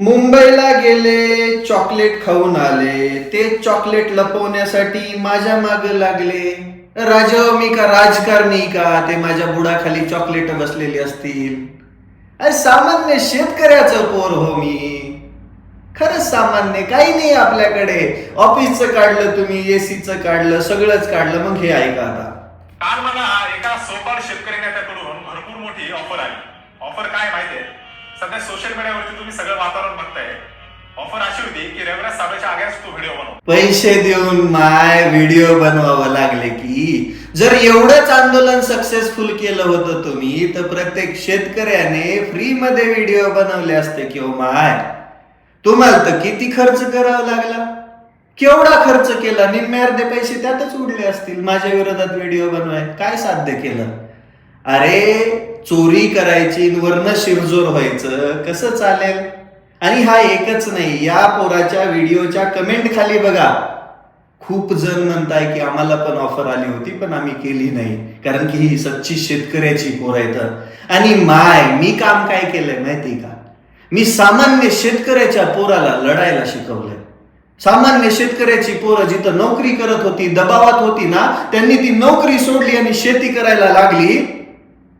मुंबईला गेले, चॉकलेट खाऊन आले. ते चॉकलेट लपवण्यासाठी माझ्या माग लागले. राजा मी का राजकारणी का ते माझ्या बुडाखाली चॉकलेट बसलेली असतील. अरे सामान्य शेतकऱ्याचं पोर हो मी. खरंच सामान्य काही नाही आपल्याकडे. ऑफिसचं काढलं तुम्ही, एसीचं काढलं, सगळंच काढलं, मग हे ऐका आता. काल मला एका सोपार शेतकरी नेत्याकडून भरपूर मोठी ऑफर आली. ऑफर काय माहितीये, सध्या सोशल मीडियावरती तुम्ही सगळं वातावरण बघताय. ऑफर अशी होती की रविराज साबळेच्या आग्यास तू व्हिडिओ बनव. पैसे देऊन माय व्हिडिओ बनवावं लागले की. जर एवढंच आंदोलन सक्सेसफुल केलं होतं तुम्ही तर प्रत्येक शेतकऱ्याने फ्री मध्ये व्हिडिओ बनवले असते किंवा माय. तुम्हाला तर किती खर्च करावा लागला, केवढा खर्च केला. निम्मे अर्धे पैसे त्यातच उडले असतील माझ्या विरोधात व्हिडिओ बनवाय. काय साध्य केलं. अरे चोरी करायची वरनं शिरजोर व्हायचं कसं चालेल. आणि हा एकच नाही, या पोराच्या व्हिडिओच्या कमेंट खाली बघा, खूप जण म्हणताय की आम्हाला पण ऑफर आली होती पण आम्ही केली नाही कारण की ही सच्ची शेतकऱ्याची पोर आहेत. आणि मी काम काय केलंय माहिती का. मी सामान्य शेतकऱ्याच्या पोराला लढायला शिकवलंय. सामान्य शेतकऱ्याची पोरं जिथं नोकरी करत होती, दबावात होती ना, त्यांनी ती नोकरी सोडली आणि शेती करायला लागली.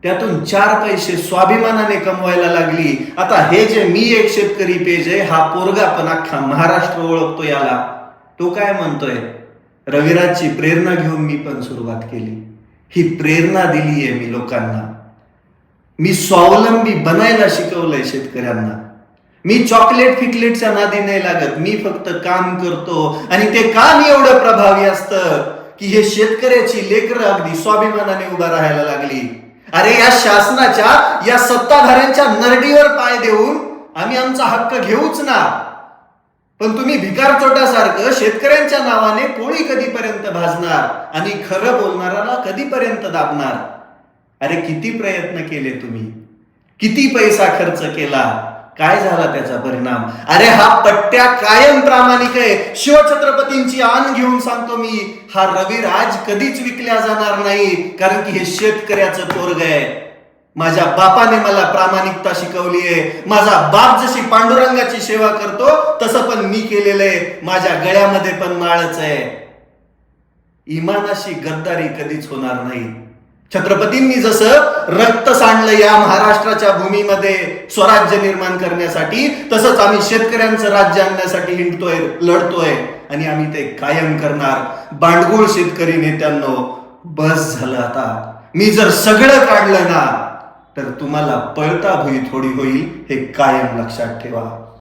त्यातून 4 पैसे स्वाभिमानाने कमवायला लागली. आता हे जे मी एक शेतकरी पेज आहे, हा पोरगा पण अख्खा महाराष्ट्र ओळखतो याला. तो काय म्हणतोय, रविराजची प्रेरणा घेऊन मी पण सुरुवात केली. ही प्रेरणा दिलीये मी लोकांना. मी स्वावलंबी बनायला शिकवलंय शेतकऱ्यांना. मी चॉकलेट फिकलेटच्या नादी नाही लागत. मी फक्त काम करतो आणि ते काम एवढं प्रभावी असतं की हे शेतकऱ्याची लेकरं अगदी स्वाभिमानाने उभा राहायला लागली. अरे या शासनाच्या, या सत्ताधाऱ्यांच्या नरडीवर पाय देऊन आम्ही आमचा हक्क घेऊच ना. पण तुम्ही भिकार चोटासारखं शेतकऱ्यांच्या नावाने पोळी कधीपर्यंत भाजणार आणि खरं बोलणाऱ्याला कधीपर्यंत दाबणार. अरे किती प्रयत्न केले तुम्ही, किती पैसा खर्च केला, काय झाला त्याचा परिणाम. अरे हा पट्ट्या कायम प्रामाणिक आहे. शिवछत्रपतींची आण घेऊन सांगतो मी, हा रविराज कधीच विकल्या जाणार नाही कारण की हे शेतकऱ्याचं पोरग आहे. माझ्या बापाने मला प्रामाणिकता शिकवली आहे. माझा बाप जशी पांडुरंगाची सेवा करतो तसं पण मी केलेलं आहे. माझ्या गळ्यामध्ये पण माळच आहे. इमानाशी गद्दारी कधीच होणार नाही. छत्रपतींनी जसं रक्त सांडलं या महाराष्ट्राच्या भूमीमध्ये स्वराज्य निर्माण करण्यासाठी, तसंच आम्ही शेतकऱ्यांचं राज्य आणण्यासाठी हिंडतोय, लढतोय आणि आम्ही ते कायम करणार. बांडगुळ शेतकरी नेत्यांनो, बस झालं आता. मी जर सगळं काढलं ना तर तुम्हाला पळता भुई थोडी होईल, हे कायम लक्षात ठेवा.